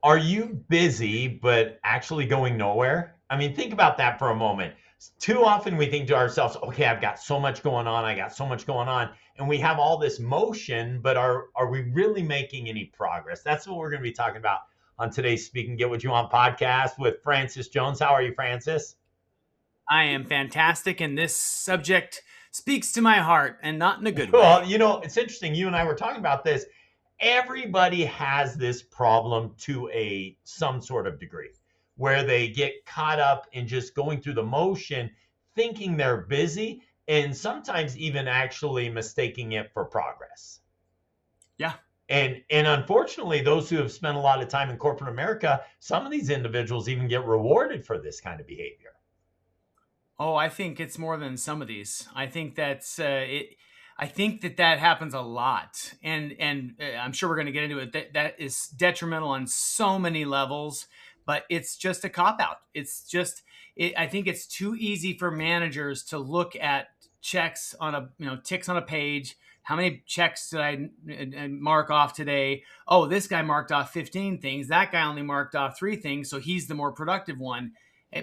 Are you busy but actually going nowhere? I mean, think about that for a moment. Too often we think to ourselves, okay, I've got so much going on, I got so much going on, and we have all this motion, but are we really making any progress? That's what we're going to be talking about on today's Speak and Get What You Want podcast with Francis Jones. How are you, Francis? I am fantastic, and this subject speaks to my heart, and not in a good Well, way. it's interesting. You and I were talking about this. Everybody has this problem to a some sort of degree where they get caught up in just going through the motion, thinking they're busy, and sometimes even actually mistaking it for progress. Yeah. And unfortunately, those who have spent a lot of time in corporate America, some of these individuals even get rewarded for this kind of behavior. Oh, I think it's more than some of these. I think that's it. I think that happens a lot, and I'm sure we're going to get into it. That is detrimental on so many levels, but it's just a cop out. It's just, I think it's too easy for managers to look at checks on a ticks on a page. How many checks did I mark off today? Oh, this guy marked off 15 things. That guy only marked off 3 things, so he's the more productive one,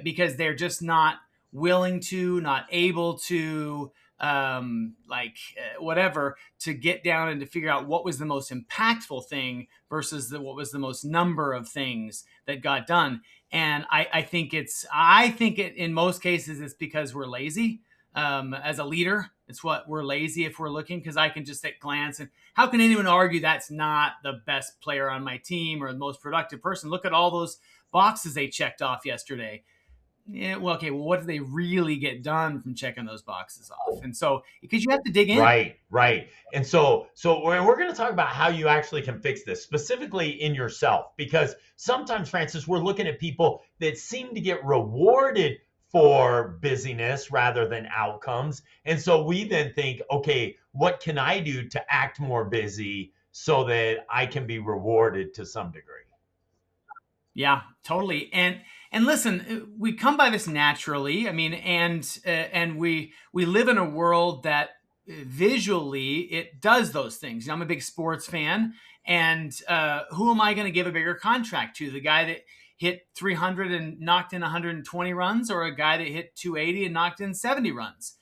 because they're just not willing to, not able to, whatever, to get down and to figure out what was the most impactful thing versus what was the most number of things that got done. And I think it in most cases it's because we're lazy. As a leader, it's what we're lazy if we're looking, because I can just at glance, and how can anyone argue that's not the best player on my team or the most productive person? Look at all those boxes they checked off yesterday. Yeah, well, okay, well, what did they really get done from checking those boxes off? And so, because you have to dig in. Right, right. And so we're going to talk about how you actually can fix this, specifically in yourself, because sometimes, Francis, we're looking at people that seem to get rewarded for busyness rather than outcomes. And so we then think, okay, what can I do to act more busy so that I can be rewarded to some degree? Yeah, totally. And listen, we come by this naturally. I mean, and we live in a world that visually it does those things. I'm a big sports fan, and who am I going to give a bigger contract to? The guy that hit 300 and knocked in 120 runs, or a guy that hit 280 and knocked in 70 runs?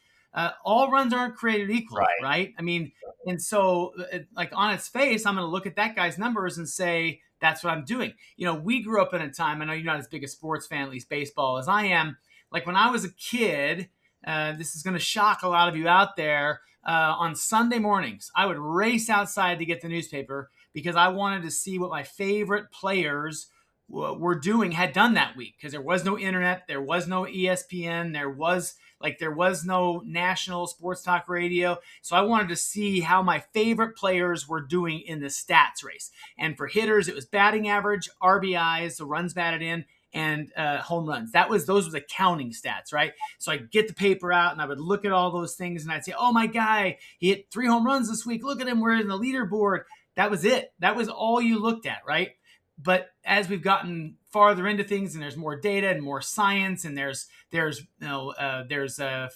All runs aren't created equal, Right. right? I mean, and so, like, on its face, I'm going to look at that guy's numbers and say, that's what I'm doing. We grew up in a time, I know you're not as big a sports fan, at least baseball, as I am. Like, when I was a kid, this is going to shock a lot of you out there. On Sunday mornings, I would race outside to get the newspaper because I wanted to see what my favorite players were doing, had done that week, because there was no internet, there was no ESPN, there was no national sports talk radio. So I wanted to see how my favorite players were doing in the stats race. And for hitters, it was batting average, RBIs, so runs batted in, and home runs. Those were the counting stats, right? So I'd get the paper out and I would look at all those things and I'd say, oh, my guy, he hit 3 home runs this week. Look at him, we're in the leaderboard. That was it. That was all you looked at, right? But as we've gotten farther into things, and there's more data and more science, and there's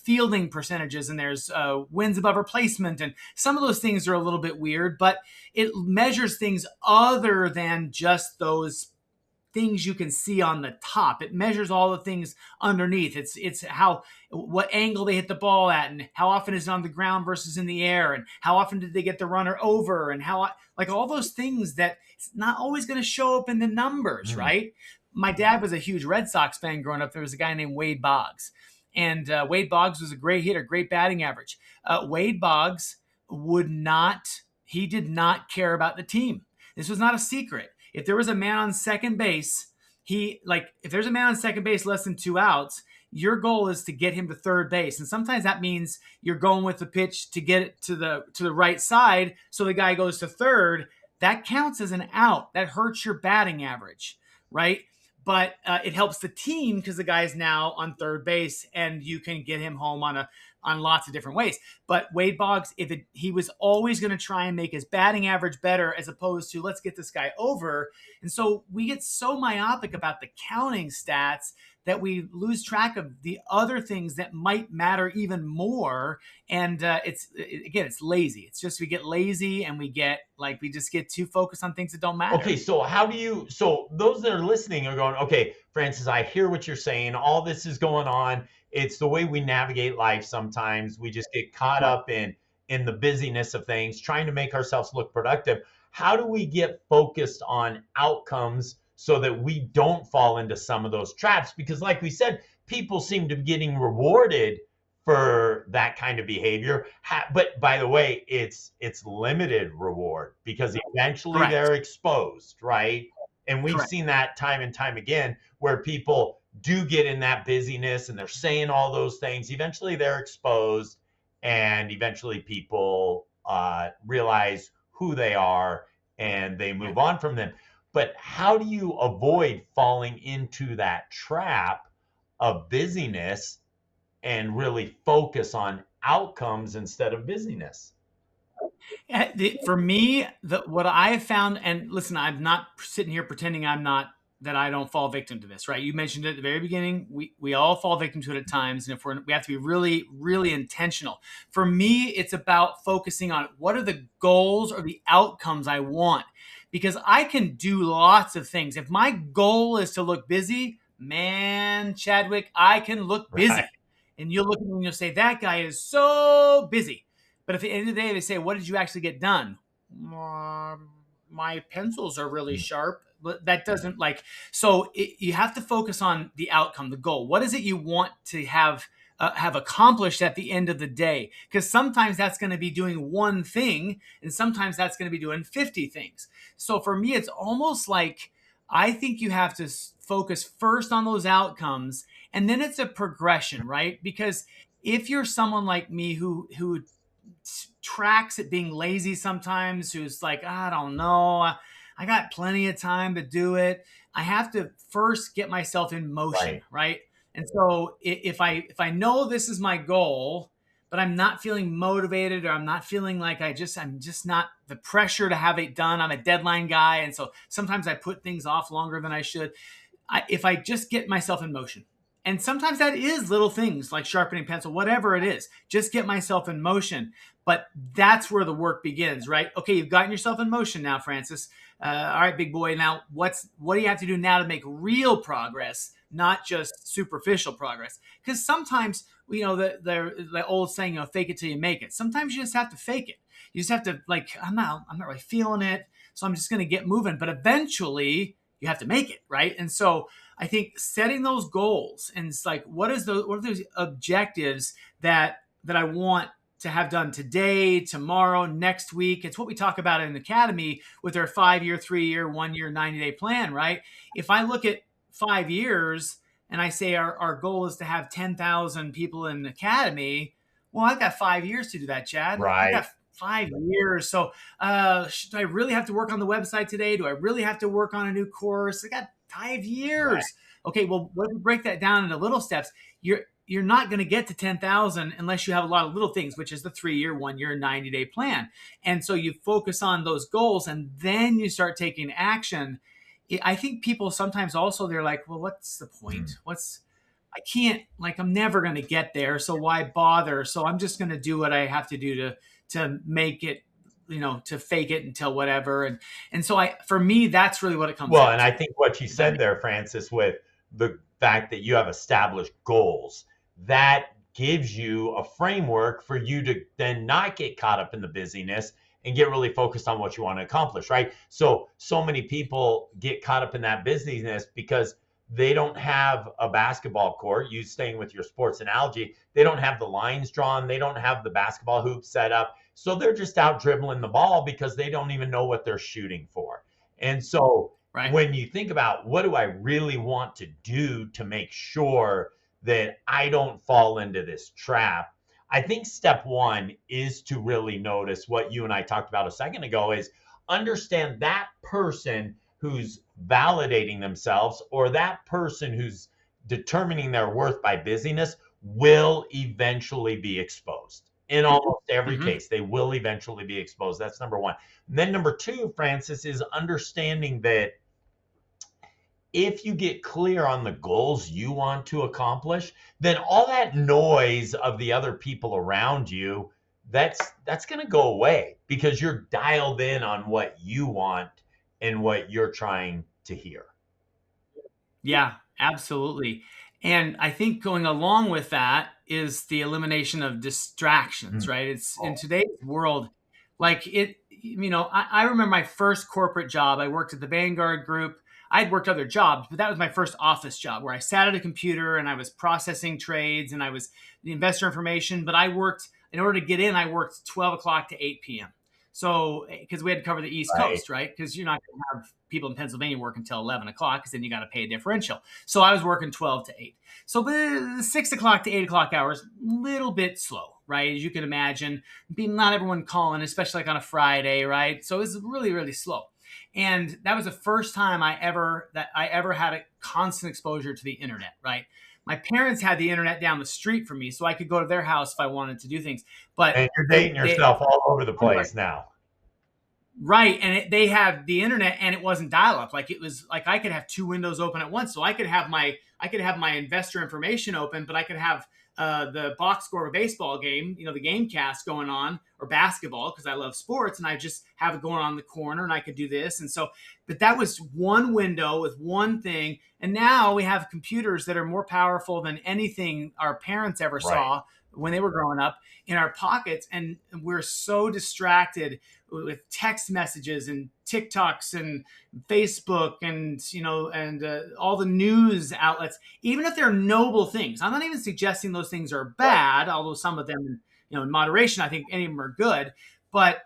fielding percentages, and there's wins above replacement, and some of those things are a little bit weird, but it measures things other than just those things you can see on the top. It measures all the things underneath. It's what angle they hit the ball at, and how often is it on the ground versus in the air, and how often did they get the runner over, and how, like, all those things that it's not always going to show up in the numbers, Mm. right? My dad was a huge Red Sox fan growing up. There was a guy named Wade Boggs, and Wade Boggs was a great hitter, great batting average. Wade Boggs he did not care about the team. This was not a secret. If there was a man on second base, if there's a man on second base less than 2 outs, your goal is to get him to third base. And sometimes that means you're going with the pitch to get it to the right side, so the guy goes to third. That counts as an out. That hurts your batting average, right? But it helps the team because the guy's now on third base, and you can get him home on a on lots of different ways. But Wade Boggs, he was always going to try and make his batting average better as opposed to let's get this guy over. And so we get so myopic about the counting stats that we lose track of the other things that might matter even more. And it's lazy. It's just we get lazy and we just get too focused on things that don't matter. Okay, so so those that are listening are going, okay, Francis, I hear what you're saying. All this is going on. It's the way we navigate life sometimes. We just get caught up in the busyness of things, trying to make ourselves look productive. How do we get focused on outcomes so that we don't fall into some of those traps? Because like we said, people seem to be getting rewarded for that kind of behavior. But by the way, it's limited reward because eventually Correct. they're exposed, right? And we've Correct. seen that time and time again where people do get in that busyness and they're saying all those things. Eventually they're exposed, and eventually people realize who they are and they move on from them. But how do you avoid falling into that trap of busyness and really focus on outcomes instead of busyness? For me, what I have found, and listen, I'm not sitting here pretending that I don't fall victim to this, right? You mentioned it at the very beginning. We all fall victim to it at times, and we have to be really, really intentional. For me, it's about focusing on what are the goals or the outcomes I want, because I can do lots of things. If my goal is to look busy, man, Chadwick, I can look busy. Right. And you'll look at me and you'll say, that guy is so busy. But at the end of the day, they say, what did you actually get done? My pencils are really sharp. But that doesn't you have to focus on the outcome, the goal. What is it you want to have accomplished at the end of the day? Because sometimes that's going to be doing one thing, and sometimes that's going to be doing 50 things. So for me, it's almost like I think you have to focus first on those outcomes, and then it's a progression, right? Because if you're someone like me who tracks at being lazy sometimes, who's like, I don't know, I got plenty of time to do it, I have to first get myself in motion, right? And so if I know this is my goal, but I'm not feeling motivated, or I'm not feeling like I'm just not the pressure to have it done. I'm a deadline guy, and so sometimes I put things off longer than I should. If I just get myself in motion, and sometimes that is little things like sharpening pencil, whatever it is, just get myself in motion. But that's where the work begins, right? Okay, you've gotten yourself in motion now, Francis. All right, big boy. Now, what do you have to do now to make real progress, not just superficial progress? Because sometimes, the old saying, fake it till you make it. Sometimes you just have to fake it. You just have to I'm not really feeling it, so I'm just going to get moving. But eventually, you have to make it, right? And so I think setting those goals, and it's like, what are those objectives that I want to have done today, tomorrow, next week? It's what we talk about in the academy with our 5-year, 3-year, 1-year, 90-day plan, right? If I look at 5 years and I say our goal is to have 10,000 people in the academy, well, I've got 5 years to do that, Chad. Right. I've got 5 years. So do I really have to work on the website today? Do I really have to work on a new course? I got 5 years. Right. Okay, well, what if we break that down into little steps? You're not going to get to 10,000 unless you have a lot of little things, which is the 3-year, 1-year, 90-day plan. And so you focus on those goals, and then you start taking action. I think people sometimes also, they're like, well, what's the point? I'm never going to get there, so why bother? So I'm just going to do what I have to do to make it, to fake it until whatever. And so for me, that's really what it comes down to. And I think what you said there, Francis, with the fact that you have established goals, that gives you a framework for you to then not get caught up in the busyness and get really focused on what you want to accomplish, right? So many people get caught up in that busyness because they don't have a basketball court. You staying with your sports analogy, they don't have the lines drawn. They don't have the basketball hoop set up. So they're just out dribbling the ball because they don't even know what they're shooting for. And so when you think about what do I really want to do to make sure that I don't fall into this trap, I think step one is to really notice what you and I talked about a second ago, is understand that person who's validating themselves, or that person who's determining their worth by busyness. will eventually be exposed. In almost every Mm-hmm. case, they will eventually be exposed. That's number one. And then number two, Francis, is understanding that if you get clear on the goals you want to accomplish, then all that noise of the other people around you, that's going to go away because you're dialed in on what you want and what you're trying to hear. Yeah, absolutely. And I think going along with that is the elimination of distractions, Mm. right? It's in today's world, like I remember my first corporate job. I worked at the Vanguard Group. I'd worked other jobs, but that was my first office job where I sat at a computer and I was processing trades and I was the investor information. But I worked, in order to get in, I worked 12 o'clock to 8 p.m. So, because we had to cover the East Right. Coast, right? Because you're not going to have people in Pennsylvania work until 11 o'clock because then you got to pay a differential. So I was working 12 to 8. So the 6 o'clock to 8 o'clock hours, little bit slow, right? As you can imagine, not everyone calling, especially like on a Friday, right? So it was really, really slow. And that was the first time I ever had a constant exposure to the internet, right? My parents had the internet down the street from me, so I could go to their house if I wanted to do things. But And you're they, dating they yourself all over the place now. Right, and they had the internet, and it wasn't dial-up. Like it was like I could have two windows open at once, so I could have my investor information open, but I could have the box score of a baseball game, the game cast going on, or basketball because I love sports, and I just have it going on in the corner, and I could do this, and so. But that was one window with one thing, and now we have computers that are more powerful than anything our parents ever Right. saw when they were growing up in our pockets, and we're so distracted with text messages and TikToks and Facebook and all the news outlets, even if they're noble things. I'm not even suggesting those things are Right. bad, although some of them, in moderation, I think any of them are good. But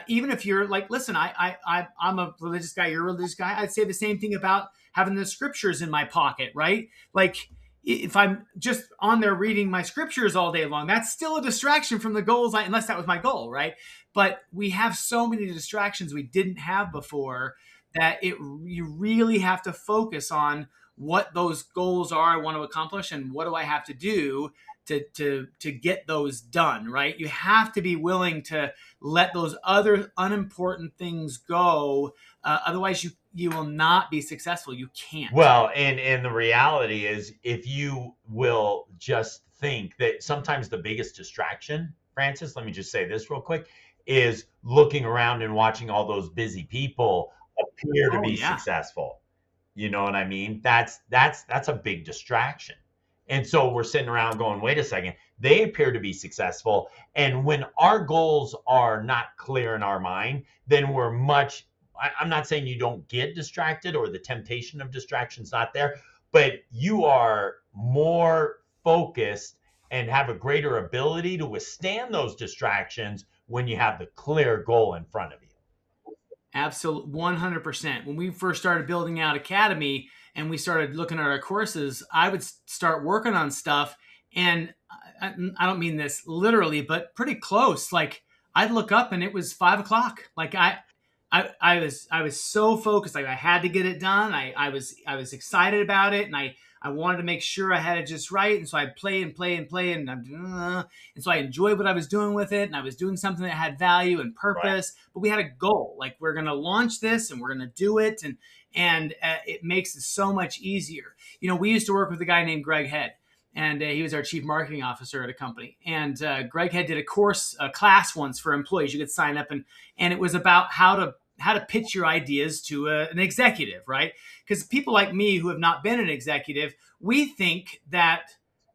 even if you're like, listen, I'm a religious guy, you're a religious guy, I'd say the same thing about having the scriptures in my pocket, right? Like if I'm just on there reading my scriptures all day long, that's still a distraction from the goals, unless that was my goal, right? But we have so many distractions we didn't have before that you really have to focus on what those goals are I want to accomplish and what do I have to do to get those done, right? You have to be willing to let those other unimportant things go. Otherwise, you will not be successful. You can't. Well, and the reality is, if you will just think that sometimes the biggest distraction, Francis, let me just say this real quick, is looking around and watching all those busy people appear to Oh be yeah. successful. You know what I mean? That's a big distraction. And so we're sitting around going, wait a second, they appear to be successful. And when our goals are not clear in our mind, then we're much, I'm not saying you don't get distracted or the temptation of distraction's not there, but you are more focused and have a greater ability to withstand those distractions when you have the clear goal in front of you. Absolutely, 100%. When we first started building out Academy and we started looking at our courses, I would start working on stuff. And I don't mean this literally, but pretty close. Like I'd look up and it was 5 o'clock. Like I was so focused. Like I had to get it done. I was excited about it, and I wanted to make sure I had it just right. And so I'd play and play and play, and so I enjoyed what I was doing with it, and I was doing something that had value and Right. purpose. But we had a goal. Like we're gonna launch this, and we're gonna do it, and it makes it so much easier. We used to work with a guy named Greg Head, and he was our chief marketing officer at a company. And Greg had did a class once for employees. You could sign up, and it was about how to pitch your ideas to an executive, right? Because people like me who have not been an executive, we think that,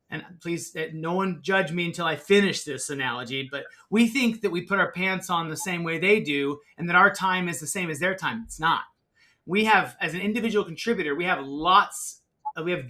and please, no one judge me until I finish this analogy, but we think that we put our pants on the same way they do, and that our time is the same as their time. It's not. We have, as an individual contributor, we have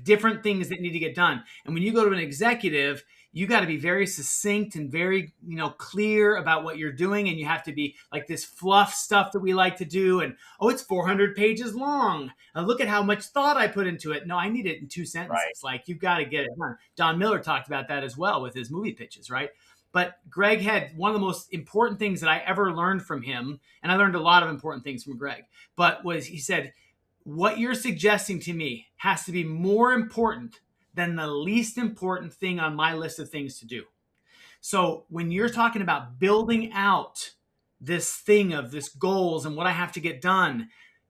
different things that need to get done. And when you go to an executive, you got to be very succinct and very, clear about what you're doing. And you have to be like this fluff stuff that we like to do. And, oh, it's 400 pages long. Look at how much thought I put into it. No, I need it in two Right. sentences. Like you've got to get it done. Don Miller talked about that as well with his movie pitches, right? But Greg had one of the most important things that I ever learned from him. And I learned a lot of important things from Greg, but he said, what you're suggesting to me has to be more important than the least important thing on my list of things to do. So when you're talking about building out this thing of this goals and what I have to get done,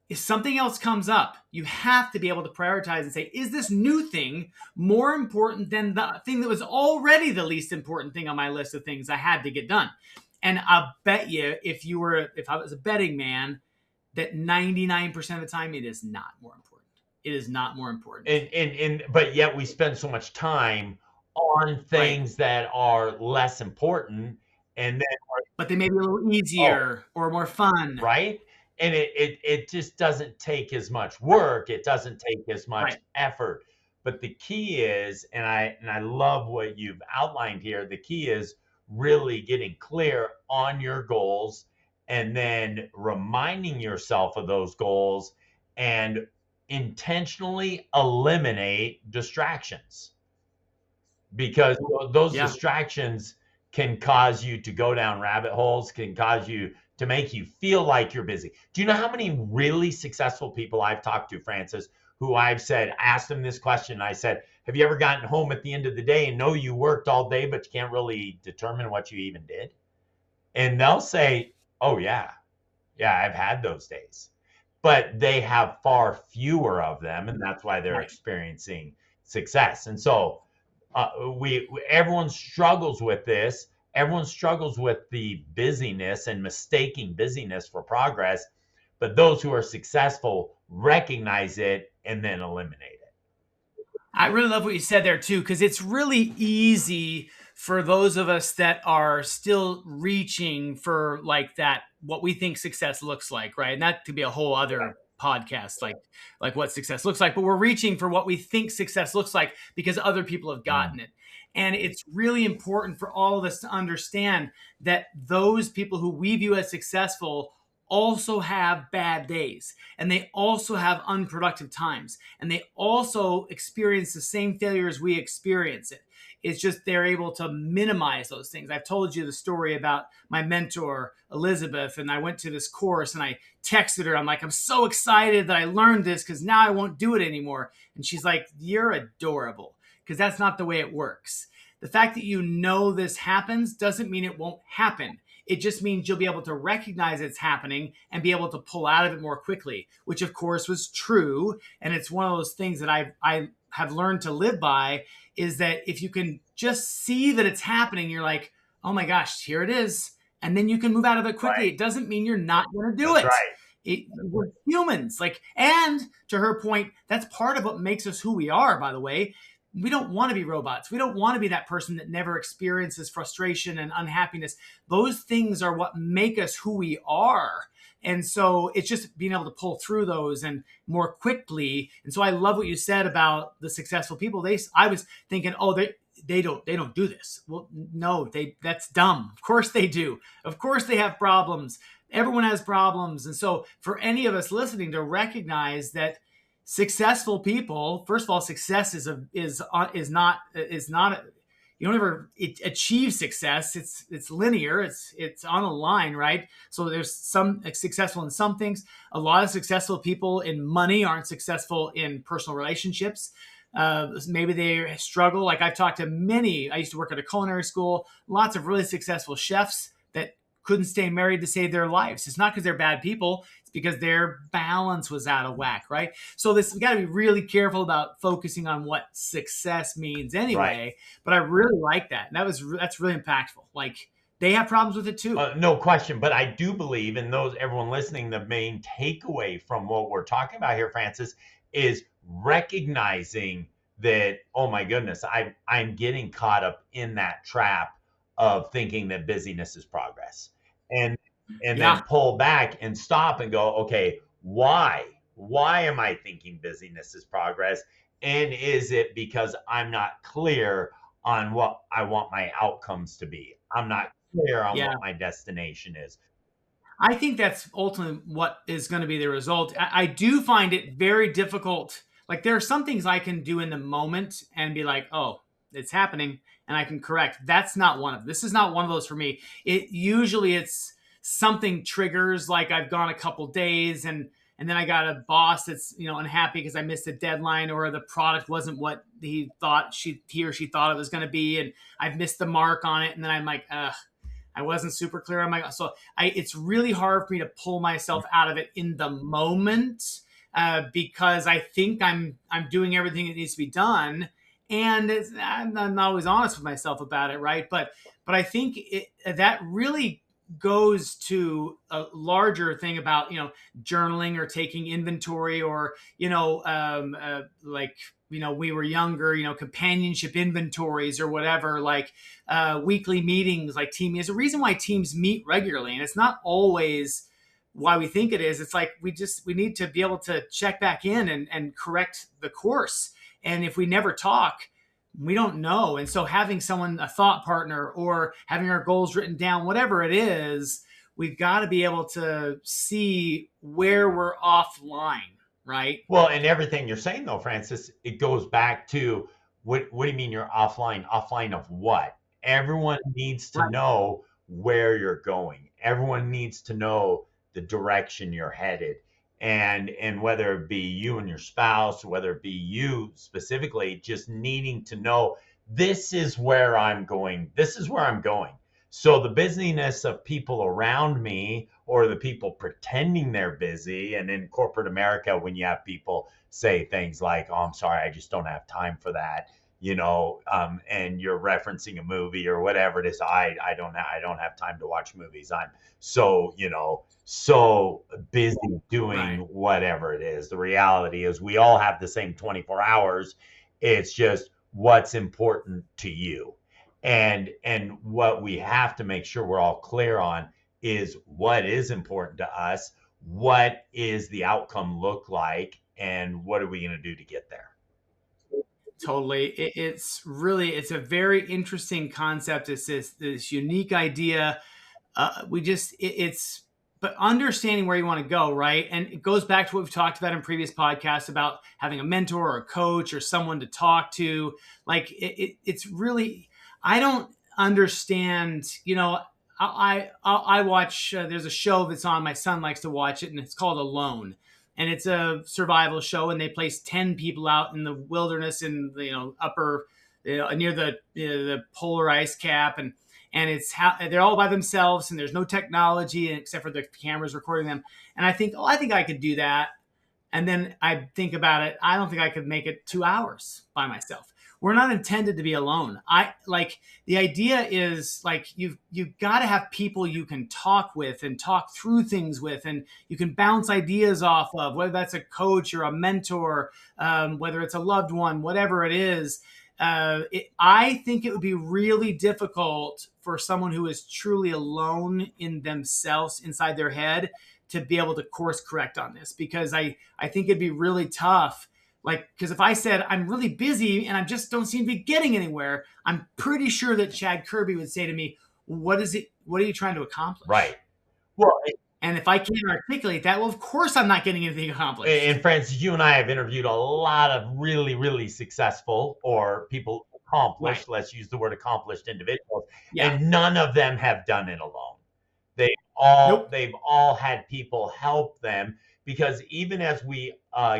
if something else comes up, you have to be able to prioritize and say, is this new thing more important than the thing that was already the least important thing on my list of things I had to get done? And I'll bet you, if I was a betting man, that 99% of the time it is not more important. It is not more important. But yet we spend so much time on Right. things that are less important, and then But they may be a little oh, easier or more fun. right? And it just doesn't take as much work. It doesn't take as much Right. effort. But the key is, and I love what you've outlined here. The key is really getting clear on your goals and then reminding yourself of those goals and intentionally eliminate distractions because those Yeah. distractions can cause you to go down rabbit holes, can cause you to make you feel like you're busy. Do you know how many really successful people I've talked to, Francis, who I've said, asked them this question? I said, have you ever gotten home at the end of the day and know you worked all day, but you can't really determine what you even did? And they'll say, oh, yeah, I've had those days. But they have far fewer of them, and that's why they're Right. experiencing success. And so everyone struggles with this. Everyone struggles with the busyness and mistaking busyness for progress. But those who are successful recognize it and then eliminate it. I really love what you said there too, because it's really easy for those of us that are still reaching for like that, what we think success looks like, right? And that could be a whole other podcast, like what success looks like. But we're reaching for what we think success looks like because other people have gotten Mm. it. And it's really important for all of us to understand that those people who we view as successful also have bad days and they also have unproductive times and they also experience the same failures we experience it. It's just they're able to minimize those things. I've told you the story about my mentor, Elizabeth, and I went to this course and I texted her. I'm like, I'm so excited that I learned this because now I won't do it anymore. And she's like, you're adorable, because that's not the way it works. The fact that you know this happens doesn't mean it won't happen. It just means you'll be able to recognize it's happening and be able to pull out of it more quickly, which of course was true. And it's one of those things that I have learned to live by, is that if you can just see that it's happening, you're like, oh my gosh, here it is. And then you can move out of it quickly. Right. It doesn't mean you're not going to do That's it. right. We're humans. And to her point, that's part of what makes us who we are, by the way. We don't want to be robots. We don't want to be that person that never experiences frustration and unhappiness. Those things are what make us who we are. And so it's just being able to pull through those and more quickly. And so I love what you said about the successful people. I was thinking, oh, they don't do this. Well, no, that's dumb. Of course they do. Of course they have problems. Everyone has problems. And so for any of us listening to recognize that successful people, first of all, success is not you don't ever achieve success. It's linear. It's on a line, right? So there's some successful in some things. A lot of successful people in money aren't successful in personal relationships. Maybe they struggle. Like I've talked to many. I used to work at a culinary school. Lots of really successful chefs that couldn't stay married to save their lives. It's not because they're bad people. It's because their balance was out of whack, right? So we got to be really careful about focusing on what success means anyway. Right. But I really like that. That's really impactful. Like they have problems with it too. No question, but I do believe, and those everyone listening, the main takeaway from what we're talking about here, Francis, is recognizing that, oh my goodness, I'm getting caught up in that trap of thinking that busyness is progress, and Yeah. then pull back and stop and go, okay, why am I thinking busyness is progress, and is it because I'm not clear on what I want my outcomes to be? I'm not clear on Yeah. what my destination is. I think that's ultimately what is going to be the result. I do find it very difficult. Like there are some things I can do in the moment and be like, oh, it's happening, and I can correct. That's not one of this is not one of those for me. It's something triggers, like I've gone a couple days and and then I got a boss that's, unhappy because I missed a deadline, or the product wasn't what he or she thought it was going to be, and I've missed the mark on it, and then I'm like, ugh, I wasn't super clear on my. So it's really hard for me to pull myself out of it in the moment, because I think I'm doing everything that needs to be done, and I'm not always honest with myself about it, right? But I think that really goes to a larger thing about journaling or taking inventory, or like we were younger, companionship inventories or whatever, like weekly meetings, like team. There's a reason why teams meet regularly, and it's not always why we think it is. It's like we need to be able to check back in and correct the course. And if we never talk, we don't know. And so having someone, a thought partner, or having our goals written down, whatever it is, we've got to be able to see where we're offline, right? Well, and everything you're saying though, Francis, it goes back to what do you mean you're offline? Offline of what? Everyone needs to Right. know where you're going. Everyone needs to know the direction you're headed. And whether it be you and your spouse, or whether it be you specifically, just needing to know this is where I'm going. This is where I'm going. So the busyness of people around me, or the people pretending they're busy, and in corporate America, when you have people say things like, "Oh, I'm sorry, I just don't have time for that," and you're referencing a movie or whatever it is. I don't have time to watch movies. I'm so busy doing Right. whatever it is. The reality is we all have the same 24 hours. It's just what's important to you. And what we have to make sure we're all clear on is what is important to us, what is the outcome look like, and what are we going to do to get there. Totally. It's a very interesting concept. It's this unique idea. It's but understanding where you want to go, right? And it goes back to what we've talked about in previous podcasts about having a mentor or a coach or someone to talk to. Like it's really, I don't understand. I watch. There's a show that's on. My son likes to watch it, and it's called Alone, and it's a survival show. And they place 10 people out in the wilderness in the upper near the polar ice cap, and it's how they're all by themselves, and there's no technology except for the cameras recording them. And I think, oh, I think I could do that. And then I think about it. I don't think I could make it 2 hours by myself. We're not intended to be alone. I like the idea is like you've got to have people you can talk with and talk through things with, and you can bounce ideas off of, whether that's a coach or a mentor, whether it's a loved one, whatever it is. I think it would be really difficult for someone who is truly alone in themselves, inside their head, to be able to course correct on this, because I think it'd be really tough. Like, because if I said I'm really busy and I just don't seem to be getting anywhere, I'm pretty sure that Chad Kerby would say to me, "What is it? What are you trying to accomplish?" Right. Well, And if I can't articulate that, well, of course I'm not getting anything accomplished. and Francis, you and I have interviewed a lot of really, really successful, or people Right. accomplished, let's use the word accomplished, individuals, Yeah. and none of them have done it alone. They've Nope. they've all had people help them, because even as we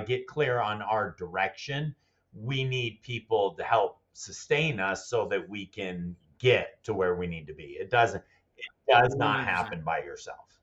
get clear on our direction, we need people to help sustain us so that we can get to where we need to be. It does not 100%. happen by yourself.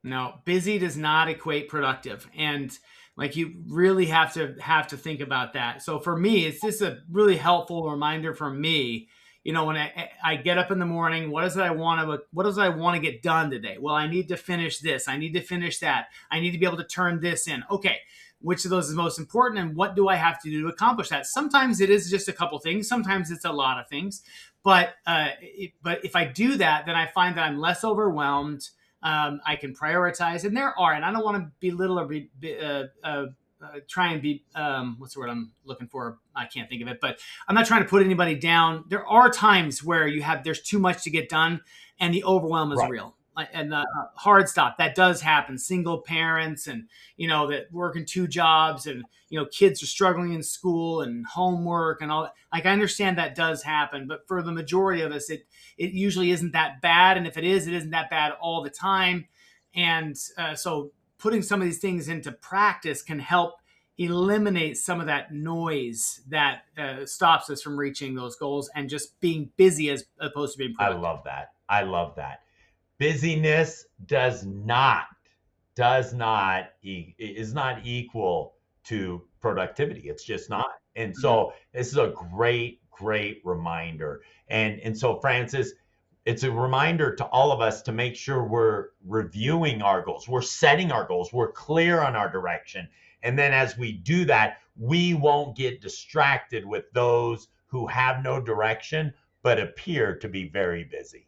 No, busy does not equate productive, and like you really have to think about that. So for me, it's just a really helpful reminder for me. When I get up in the morning, what does I want to get done today? Well, I need to finish this. I need to finish that. I need to be able to turn this in. Okay, which of those is most important, and what do I have to do to accomplish that? Sometimes it is just a couple things. Sometimes it's a lot of things. But if I do that, then I find that I'm less overwhelmed. I can prioritize, and I don't want to belittle or try and be, what's the word I'm looking for? I can't think of it, but I'm not trying to put anybody down. There are times where there's too much to get done, and the overwhelm is Right. real. And the hard stop, that does happen. Single parents, and that working two jobs, and kids are struggling in school and homework and all that. Like, I understand that does happen, but for the majority of us, it usually isn't that bad. And if it is, it isn't that bad all the time. And so putting some of these things into practice can help eliminate some of that noise that stops us from reaching those goals and just being busy as opposed to being I productive. love that. I love that. Busyness is not equal to productivity. It's just not. And Mhm. so this is a great reminder. And so Francis, it's a reminder to all of us to make sure we're reviewing our goals, we're setting our goals, we're clear on our direction. And then as we do that, we won't get distracted with those who have no direction but appear to be very busy.